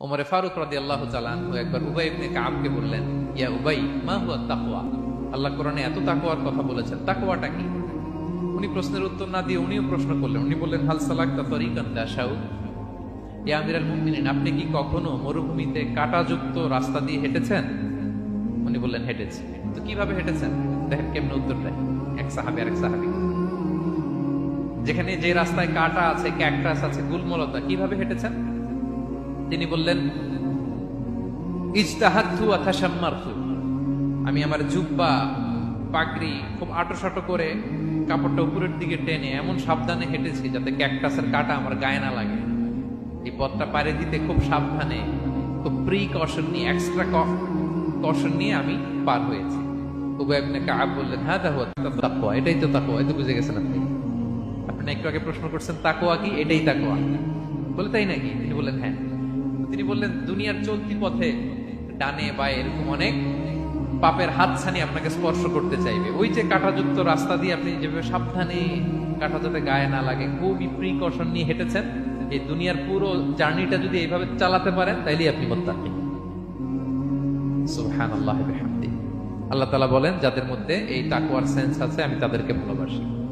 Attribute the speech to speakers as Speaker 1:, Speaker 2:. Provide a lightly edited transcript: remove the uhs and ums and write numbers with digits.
Speaker 1: ওমরে ফারুক রাদিয়াল্লাহু তাআলা আনহু একবার উবাই ইবনে কাবকে বললেন, ইয়া উবাই, মা হুয়া তাকওয়া? আল্লাহ কোরআনে এত তাকওয়ার কথা বলেছেন, তাকওয়াটা কি? উনি প্রশ্নের উত্তর না দিয়ে উনিও প্রশ্ন করলেন। উনি বললেন, হাল সালাকতা তরিকান তাশাউ? ইয়া আমিরাল মুমিনিন, আপনি কি কখনো মরুভূমিতে কাঁটাযুক্ত রাস্তা দিয়ে হেঁটেছেন? উনি বললেন, হেঁটেছি। তো কিভাবে হেঁটেছেন? দেখেন কেমনে উত্তর দেয় এক সাহাবী আরেক সাহাবী। যেখানে যে রাস্তায় কাঁটা আছে, ক্যাকটাস আছে, গুলমলতা, কিভাবে হেঁটেছেন? তিনি বললেন, ইজতাহাদতু ওয়া তাশাম্মারতু, আমি আমার জুব্বা পাগড়ি খুব আঁটোসাঁটো করে কাপড়টা উপরের দিকে টেনে এমন সাবধানে হেঁটেছি যাতে ক্যাকটাসের কাঁটা আমার গায়ে না লাগে। এই পথটা পাড়ি দিতে খুব সাবধানে, খুব প্রিকশন নিয়ে, এক্সট্রা কশন নিয়ে আমি পার হয়েছি। উবাই ইবনে কাব বললেন, হাদা হুয়া তাকওয়া, এটাই তো তাকওয়া। এই তো বুঝে গেছেন আপনি। আপনি একটু আগে প্রশ্ন করছেন তাকওয়া কি, এটাই তাকওয়া। বলে, তাই নাকি? তিনি বললেন, হ্যাঁ। তিনি বললেন, দুনিয়ার চলতি পথে ডানে বায়ে এরকম অনেক পাপের হাতছানি আপনাকে স্পর্শ করতে চাইবে। ওই যে কাঁটাযুক্ত রাস্তা দিয়ে আপনি যেভাবে সাবধানে, কাঁটা যাতে গায়ে না লাগে, খুবই প্রিকশন নিয়ে হেঁটেছেন, এই দুনিয়ার পুরো জার্নিটা যদি এইভাবে চালাতে পারেন তাইলেই আপনি মুত্তাকি। সুবহানাল্লাহি ওয়া বিহামদিহি। আল্লাহ তাআলা বলেন, যাদের মধ্যে এই তাকওয়ার সেন্স আছে আমি তাদেরকে ভালোবাসি।